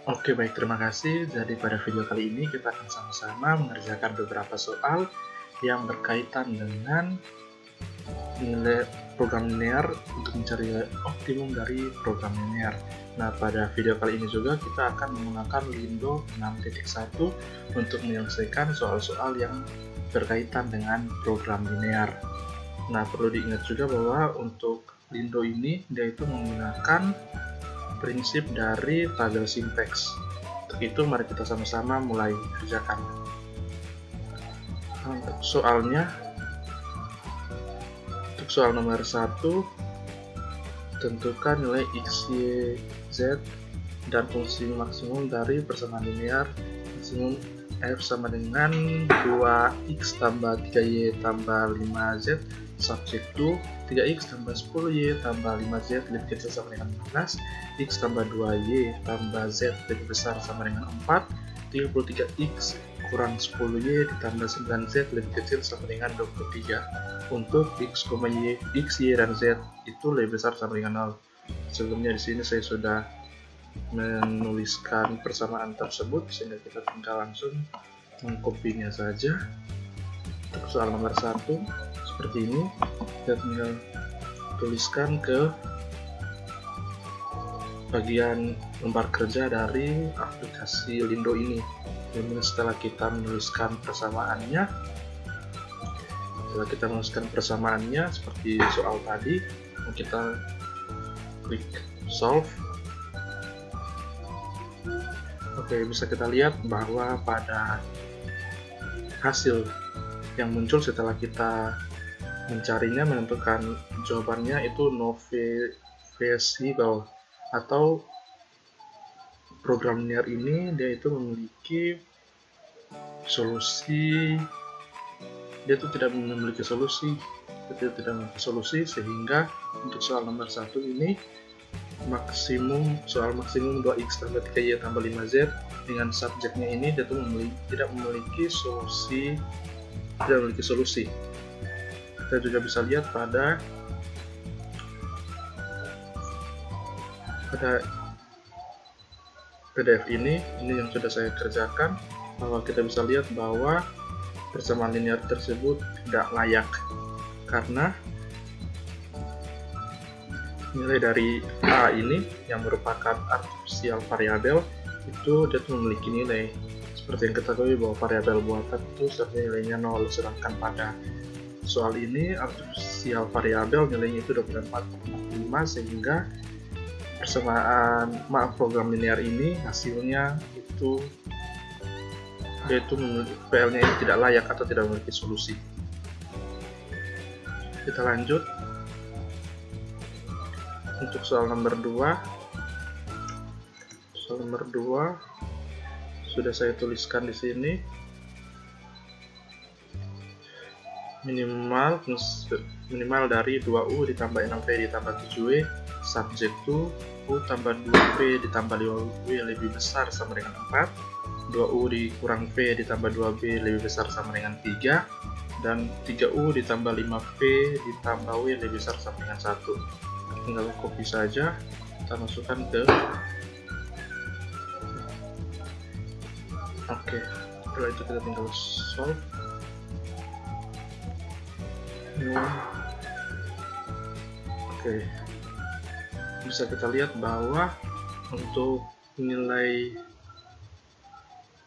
Oke, baik, terima kasih. Jadi pada video kali ini kita akan sama-sama mengerjakan beberapa soal yang berkaitan dengan nilai program linear untuk mencari nilai optimum dari program linear. Nah, pada video kali ini juga kita akan menggunakan Lindo 6.1 untuk menyelesaikan soal-soal yang berkaitan dengan program linear. Nah, perlu diingat juga bahwa untuk Lindo ini dia itu menggunakan prinsip dari tabel simplex. Untuk itu mari kita sama-sama mulai kerjakan. Untuk soalnya, untuk soal nomor 1, tentukan nilai x, y, z dan fungsi maksimum dari persamaan linear maksimum f sama dengan 2x tambah 3y tambah 5z subjek to 3x tambah 10y tambah 5z lebih kecil sama dengan 15, x tambah 2y tambah z lebih besar sama dengan 4, 33x kurang 10y ditambah 9z lebih kecil sama dengan 23. Untuk x, y, y dan z itu lebih besar sama dengan 0. Sebelumnya di sini saya sudah menuliskan persamaan tersebut sehingga kita tinggal langsung mengkopinya saja. Untuk soal nomor 1 seperti ini, kita tinggal tuliskan ke bagian lembar kerja dari aplikasi Lindo ini. Kemudian setelah kita menuliskan persamaannya, seperti soal tadi, kita klik solve. Oke, bisa kita lihat bahwa pada hasil yang muncul setelah kita mencarinya, menentukan jawabannya itu no feasible, atau program linear ini dia itu memiliki solusi, tidak memiliki solusi, sehingga untuk soal nomor 1 ini soal maksimum 2x tambah 3y tambah 5z dengan subjeknya ini dia tidak memiliki solusi. Kita juga bisa lihat pada PDF ini yang sudah saya kerjakan, bahwa kita bisa lihat bahwa persamaan linear tersebut tidak layak karena nilai dari A ini yang merupakan artifisial variabel itu dia memiliki nilai, seperti yang kita ketahui bahwa variabel buatan itu sebenarnya nilainya 0, sedangkan pada soal ini artifisial variabel nilainya itu 24,5, sehingga program linear ini hasilnya itu PL-nya ini tidak layak atau tidak memiliki solusi. Kita lanjut. Untuk soal nomor 2 sudah saya tuliskan di sini. Minimal dari 2u ditambah 6v ditambah 7w subjek to u tambah 2v ditambah 5w lebih besar sama dengan 4, 2u dikurang v ditambah 2b lebih besar sama dengan 3, dan 3u ditambah 5v ditambah w lebih besar sama dengan 1. Tinggal copy saja, kita masukkan ke setelah itu kita tinggal solve. Bisa kita lihat bahwa untuk nilai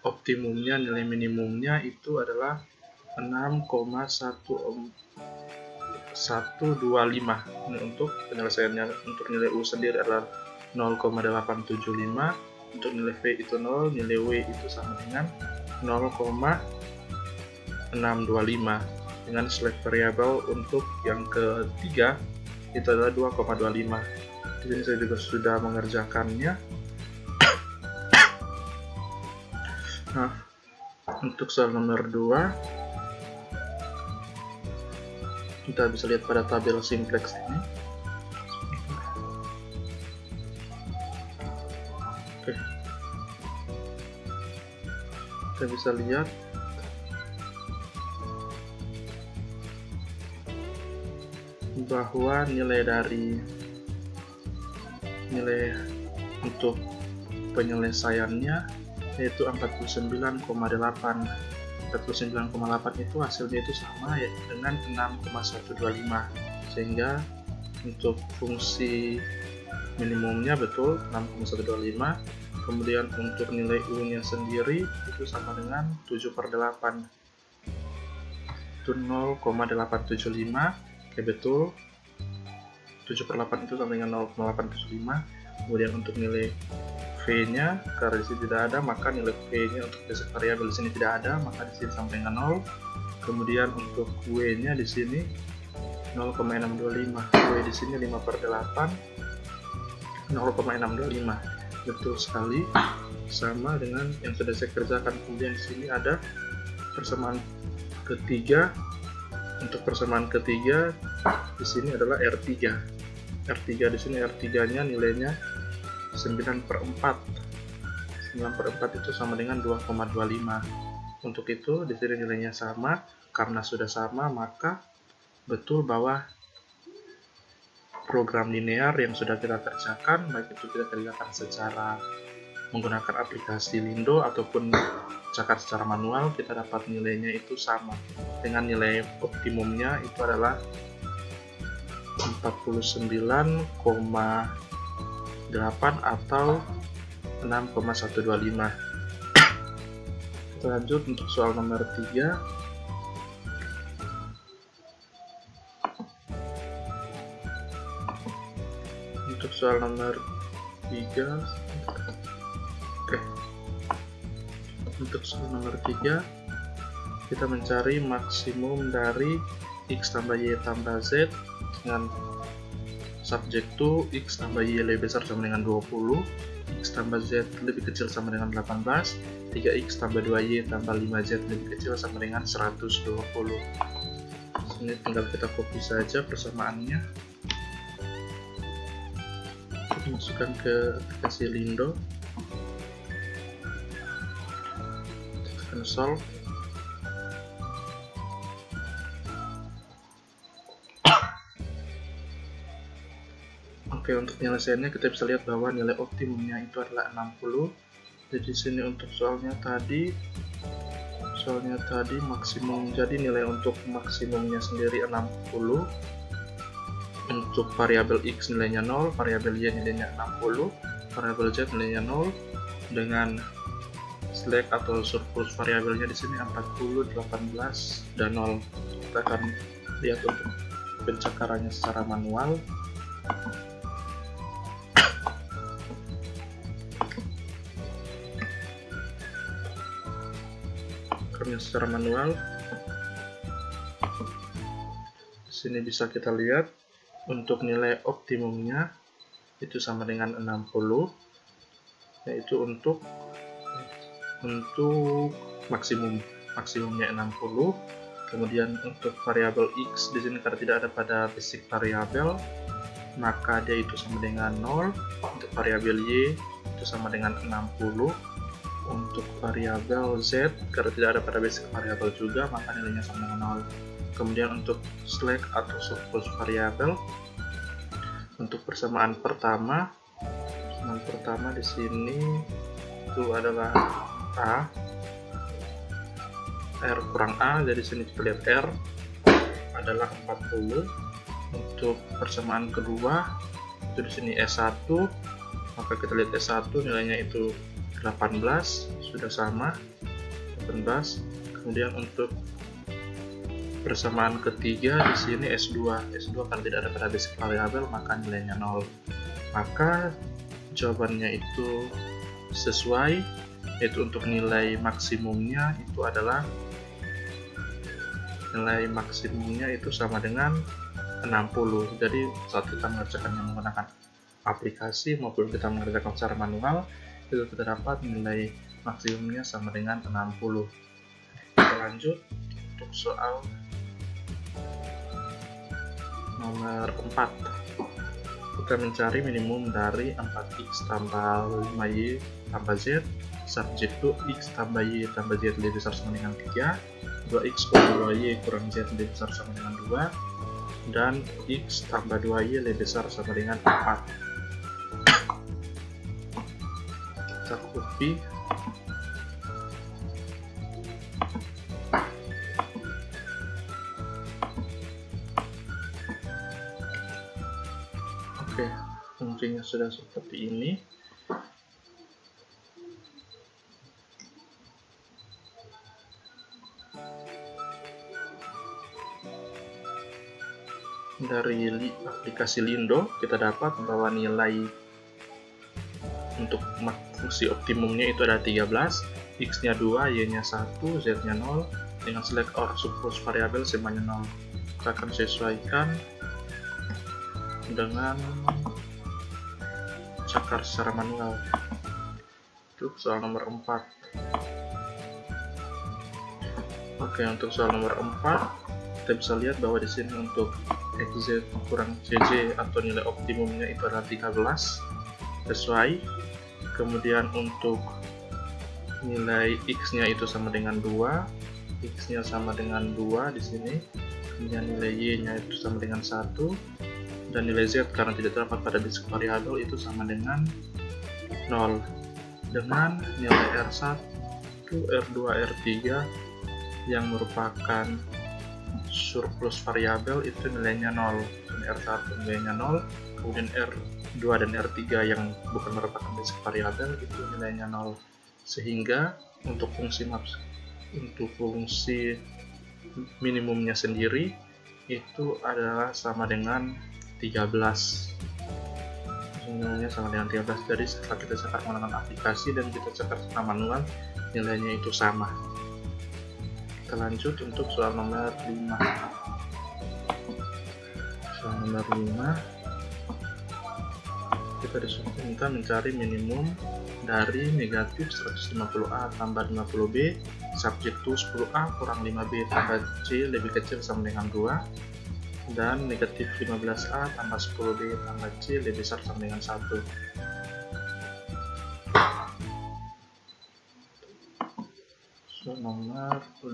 optimumnya, nilai minimumnya itu adalah 6,125. Ini untuk penyelesaiannya. Untuk nilai U sendiri adalah 0,875, untuk nilai V itu 0, nilai W itu sama dengan 0,625, dengan select variable untuk yang ketiga itu adalah 2,25. Di sini saya juga sudah mengerjakannya. Nah, untuk soal nomor 2 kita bisa lihat pada tabel simplex ini. Kita bisa lihat bahwa nilai untuk penyelesaiannya yaitu 49,8. 49,8 itu hasilnya itu sama ya dengan 6,125, sehingga untuk fungsi minimumnya betul 6,125. Kemudian untuk nilai U nya sendiri itu sama dengan 7/8, itu 0,875. Oke, betul 7/8 itu sama dengan 0,875. Kemudian untuk nilai V nya, karena di sini tidak ada, maka nilai V nya untuk basic variabel di sini tidak ada, maka di sini sama dengan 0. Kemudian untuk W nya di sini 0,625, W di sini 5/8, 0,625. Betul sekali, sama dengan yang sudah saya kerjakan. Kemudian di sini ada persamaan ketiga. Untuk persamaan ketiga di sini adalah R3. R3 di sini R3-nya nilainya 9/4. 9/4 itu sama dengan 2,25. Untuk itu di sini nilainya sama. Karena sudah sama, maka betul bahwa program linear yang sudah kita kerjakan, baik itu kita kerjakan secara menggunakan aplikasi Lindo ataupun kerjakan secara manual, kita dapat nilainya itu sama dengan nilai optimumnya itu adalah 49,8 atau 6,125. Kita lanjut untuk soal nomor 3. Untuk soal nomor 3, oke. Untuk soal nomor 3, kita mencari maksimum dari X tambah Y tambah Z dengan subjek to X tambah Y lebih besar sama dengan 20, X tambah Z lebih kecil sama dengan 18, 3X tambah 2Y tambah 5Z lebih kecil sama dengan 120. Ini tinggal kita copy saja persamaannya, masukkan ke aplikasi Lindo, tekan solve. Oke, untuk penyelesaiannya kita bisa lihat bahwa nilai optimumnya itu adalah 60. Jadi sini untuk soalnya tadi maksimum, jadi nilai untuk maksimumnya sendiri 60. Untuk variabel X nilainya 0, variabel Y nilainya 60, variabel Z nilainya 0, dengan slack atau surplus variabelnya di sini 40, 18, dan 0. Kita akan lihat untuk pencakarannya secara manual. Karena secara manual, di sini bisa kita lihat untuk nilai optimumnya itu sama dengan 60, yaitu untuk maksimumnya 60. Kemudian untuk variabel X di sini karena tidak ada pada basic variabel, maka dia itu sama dengan 0. Untuk variabel Y itu sama dengan 60. Untuk variabel Z karena tidak ada pada basic variabel juga, maka nilainya sama dengan 0. Kemudian untuk slack atau surplus variabel, untuk persamaan pertama di sini itu adalah A, R kurang A. Jadi sini kita lihat R adalah 40. Untuk persamaan kedua itu di sini S1, maka kita lihat S1 nilainya itu 18, sudah sama 18. Kemudian untuk persamaan ketiga di sini S2 kan tidak ada pada basic variabel, maka nilainya 0. Maka jawabannya itu sesuai, yaitu untuk nilai maksimumnya itu adalah sama dengan 60. Jadi saat kita mengerjakannya menggunakan aplikasi maupun kita mengerjakan secara manual, itu kita dapat nilai maksimumnya sama dengan 60. Kita lanjut untuk soal nomor 4. Kita mencari minimum dari 4X tambah 5Y tambah Z subjek to X tambah Y tambah Z lebih besar sama dengan 3, 2X kurang 2Y kurang Z lebih besar sama dengan 2, dan X tambah 2Y lebih besar sama dengan 4. kita copy. Oke, fungsinya sudah seperti ini. Dari aplikasi Lindo kita dapat bahwa nilai untuk fungsi optimumnya itu ada 13, x-nya 2, y-nya 1, z-nya 0, dengan select or surplus variabel semuanya 0. Kita akan sesuaikan dengan cakar secara manual. Untuk soal nomor 4. Oke, untuk soal nomor 4 kita bisa lihat bahwa di sini untuk xz kurang cj atau nilai optimumnya itu adalah 13 sesuai. Kemudian untuk nilai x-nya itu sama dengan 2, x-nya sama dengan 2 di sini. Kemudian nilai y-nya itu sama dengan 1, dan nilai z karena tidak terdapat pada basic variabel itu sama dengan 0. Dengan nilai R1, R2, R3 yang merupakan surplus variabel itu nilainya 0. R1 nilainya 0, kemudian R2 dan R3 yang bukan merupakan basic variabel itu nilainya 0. Sehingga untuk fungsi minimumnya sendiri itu adalah sama dengan 13. Minimumnya sama dengan 13. Jadi setelah kita cakar menggunakan aplikasi dan kita cakar secara manual, nilainya itu sama. Kita lanjut untuk soal nomor 5. Soal nomor 5, kita diminta mencari minimum dari negatif 150A tambah 50B subjek to 10A kurang 5B tambah C lebih kecil sama dengan 2, dan negatif 15A tambah 10B tambah C lebih besar sama dengan 1. Soal nomor 5.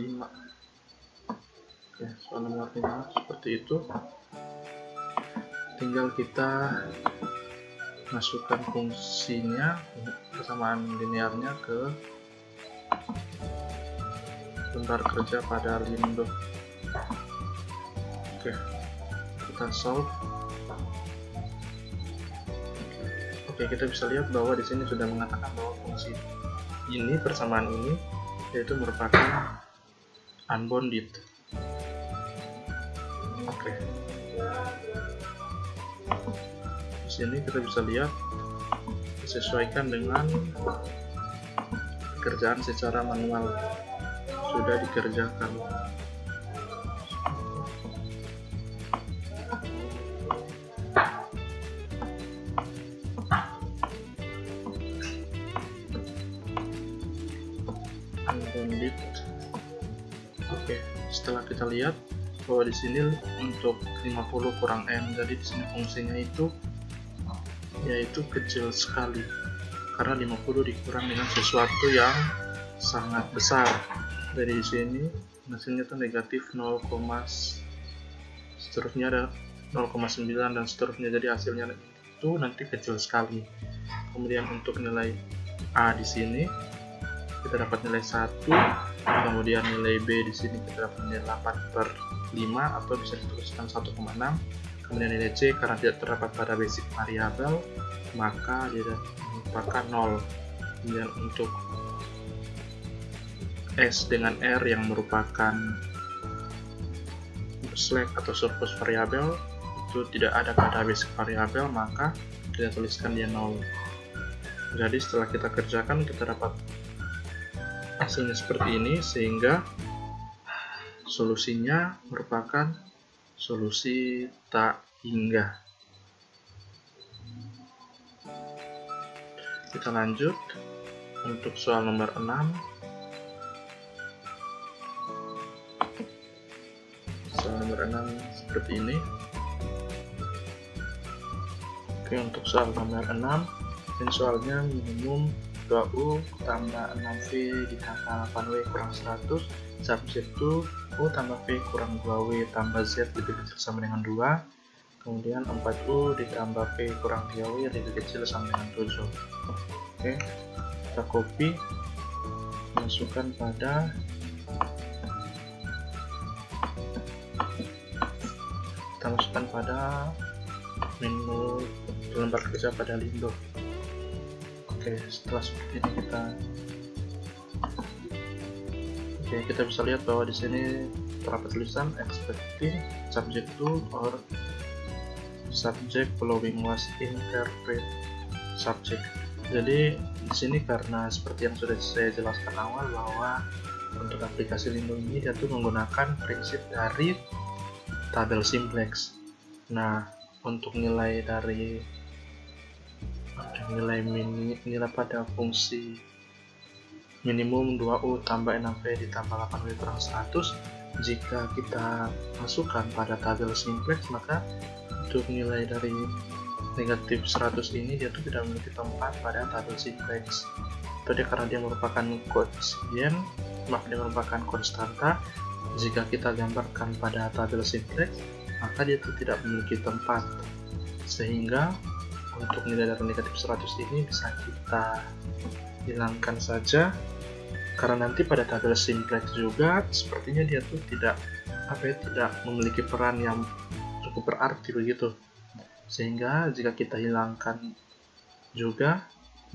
Oke, soal nomor 5 seperti itu. Tinggal kita masukkan fungsinya, persamaan linearnya ke bentar kerja pada Lindo. Oke, kita solve. Oke, kita bisa lihat bahwa di sini sudah mengatakan bahwa fungsi ini, persamaan ini, yaitu merupakan unbounded. Oke. Di sini kita bisa lihat disesuaikan dengan pekerjaan secara manual sudah dikerjakan. Unbounded. Oke, setelah kita lihat bahwa di sini untuk 50 kurang M, jadi di sini fungsinya itu yaitu kecil sekali karena 50 dikurang dengan sesuatu yang sangat besar. Dari di sini hasilnya itu negatif 0, seterusnya ada 0,9 dan seterusnya, jadi hasilnya itu nanti kecil sekali. Kemudian untuk nilai A di sini kita dapat nilai 1, kemudian nilai B di sini kita dapat nilai 8/5 atau bisa dituliskan 1,6. Kemudian nilai C karena tidak terdapat pada basic variabel maka dia merupakan 0. Kemudian untuk S dengan R yang merupakan slack atau surplus variabel itu tidak ada pada basic variabel maka kita tuliskan dia 0. Jadi setelah kita kerjakan kita dapat hasilnya seperti ini, sehingga solusinya merupakan solusi tak hingga. Kita lanjut untuk soal nomor 6. Soal nomor 6 seperti ini. Oke, untuk soal nomor 6, dan soalnya minimum 2U tambah 6V ditambah 8W kurang 100 subjek to U tambah V kurang 2W tambah Z lebih kecil sama dengan 2. Kemudian 4U ditambah V kurang 3W lebih kecil sama dengan 7. Oke, kita copy, masukkan pada menu lembar kerja pada Lindo. Oke, setelah seperti ini kita bisa lihat bahwa di sini terdapat tulisan expecting subject to or subject following was interpret subject. Jadi di sini karena seperti yang sudah saya jelaskan awal bahwa untuk aplikasi Lindo ini dia tuh menggunakan prinsip dari tabel simplex. Nah, untuk nilai dari nilai pada fungsi minimum 2U tambah 6V ditambah 8W kurang 100, jika kita masukkan pada tabel simplex, maka untuk nilai dari negatif 100 ini dia tuh tidak memiliki tempat pada tabel simplex. Itu dia karena dia merupakan koefisien, dia merupakan konstanta. Jika kita gambarkan pada tabel simplex, maka dia tuh tidak memiliki tempat, sehingga untuk nilai dari negatif 100 ini bisa kita hilangkan saja, karena nanti pada tabel simplex juga sepertinya dia tuh tidak memiliki peran yang cukup berarti begitu, sehingga jika kita hilangkan juga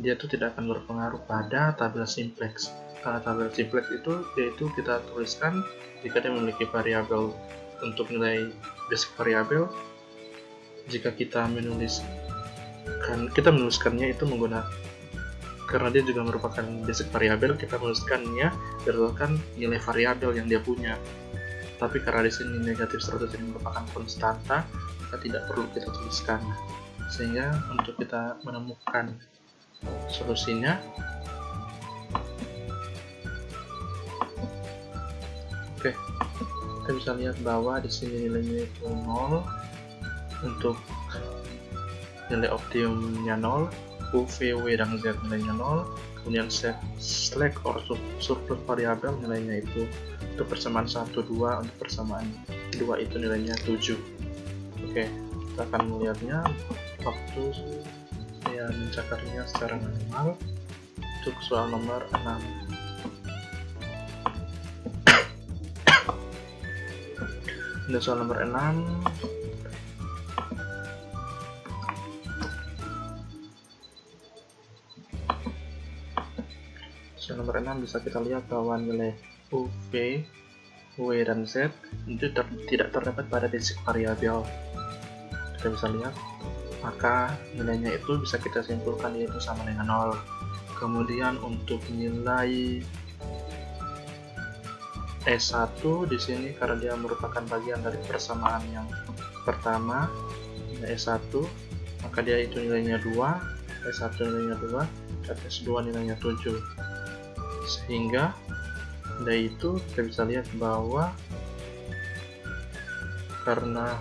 dia tuh tidak akan berpengaruh pada tabel simplex, karena tabel simplex itu yaitu kita tuliskan jika dia memiliki variabel. Untuk nilai basic variabel, jika kita menuliskannya itu menggunakan, karena dia juga merupakan basic variabel, kita menuliskannya berdasarkan nilai variabel yang dia punya. Tapi karena di sini negatif 100 ini merupakan konstanta, maka tidak perlu kita tuliskan. Sehingga untuk kita menemukan solusinya, oke, kita bisa lihat bahwa di sini nilainya itu 0, untuk nilai optimumnya 0, U, V, W, dan Z nilainya 0, kemudian slack or surplus variabel nilainya itu untuk persamaan 1, 2, untuk persamaan 2 itu nilainya 7. Oke, kita akan melihatnya waktu saya mencakarnya secara manual untuk soal nomor 6. Untuk soal nomor 6, bisa kita lihat bahwa nilai U, V, W, dan Z itu tidak terdapat pada basic variabel. Kita bisa lihat, maka nilainya itu bisa kita simpulkan yaitu sama dengan 0. Kemudian untuk nilai S1 di sini karena dia merupakan bagian dari persamaan yang pertama, nilai S1, maka dia itu nilainya 2, S1 nilainya 2, dan S2 nilainya 7. Sehingga dari itu kita bisa lihat bahwa karena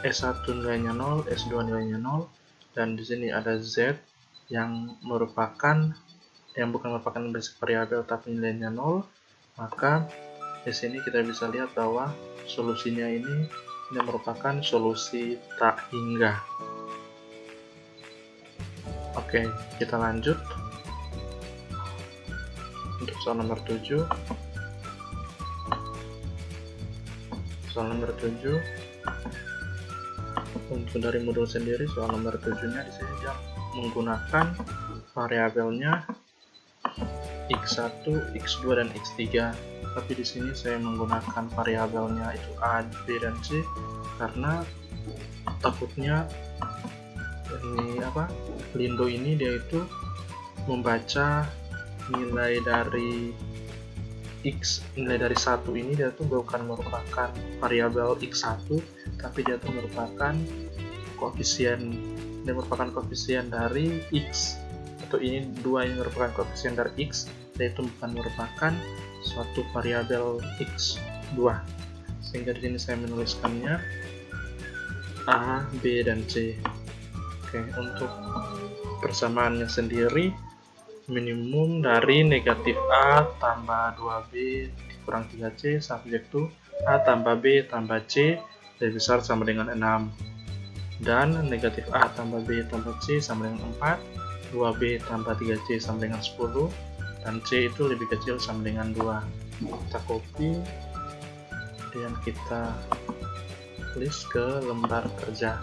S1 nilainya 0, S2 nilainya 0, dan di sini ada Z yang bukan merupakan basic variabel tapi nilainya 0, maka di sini kita bisa lihat bahwa solusinya ini merupakan solusi tak hingga. Oke, kita lanjut untuk soal nomor 7. Untuk dari modul sendiri, soal nomor 7-nya di sini dia menggunakan variabelnya X1, X2, dan X3. Tapi di sini saya menggunakan variabelnya itu A, B, dan C karena takutnya Lindo ini dia itu membaca nilai dari nilai dari 1 ini dia tuh bukan merupakan variabel X1, tapi dia tuh merupakan koefisien dari X, atau ini 2 yang merupakan koefisien dari X, yaitu bukan merupakan suatu variabel X2. Sehingga di sini saya menuliskannya A, B, dan C. Oke, untuk persamaannya sendiri, minimum dari negatif A tambah 2B kurang 3C subjek to A tambah B tambah C lebih besar sama dengan 6. dan negatif A tambah B tambah C sama dengan 4, 2B tambah 3C sama dengan 10, dan C itu lebih kecil sama dengan 2. Kita copy dan kita tulis ke lembar kerja.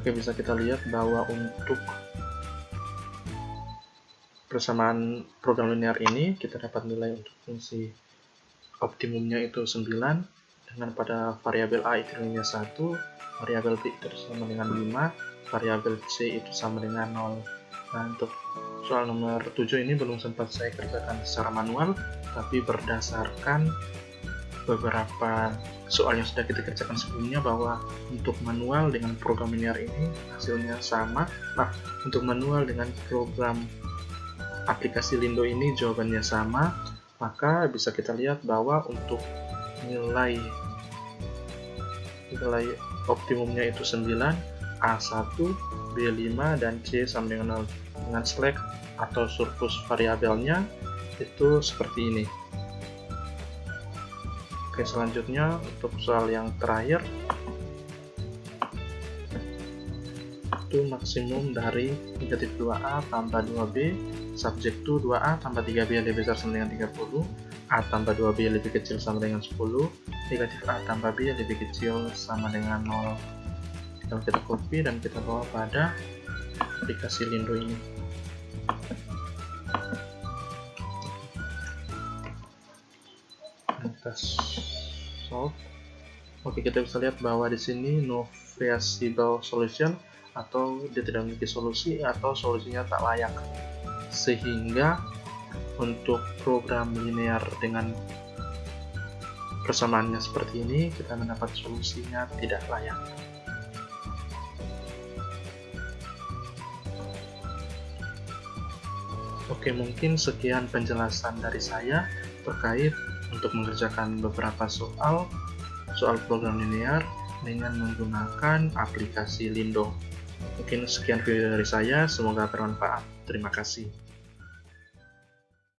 Oke, bisa kita lihat bahwa untuk persamaan program linear ini kita dapat nilai untuk fungsi optimumnya itu 9, dengan pada variabel A itu nilainya 1, variabel B itu sama dengan 5, variabel C itu sama dengan 0. Nah, untuk soal nomor 7 ini belum sempat saya kerjakan secara manual, tapi berdasarkan beberapa soal yang sudah kita kerjakan sebelumnya bahwa untuk manual dengan program linear ini hasilnya sama. Nah, untuk manual dengan program aplikasi Lindo ini jawabannya sama, maka bisa kita lihat bahwa untuk nilai optimumnya itu 9, A1, B5, dan C sama dengan 0. Dengan slack atau surplus variabelnya itu seperti ini. Oke, selanjutnya untuk soal yang terakhir, itu maksimum dari negatif 2A tambah 2B subjek to 2A tambah 3B lebih besar sama dengan 30, A tambah 2B lebih kecil sama dengan 10, negatif A tambah B lebih kecil sama dengan 0. Kalau kita copy dan kita bawa pada aplikasi Lindo ini. Kita solve. Oke, kita bisa lihat bahwa di sini no feasible solution, atau dia tidak memiliki solusi atau solusinya tak layak, sehingga untuk program linear dengan persamaannya seperti ini kita mendapat solusinya tidak layak. Oke, mungkin sekian penjelasan dari saya terkait untuk mengerjakan beberapa soal program linear dengan menggunakan aplikasi Lindo. Mungkin sekian video dari saya, semoga bermanfaat. Terima kasih.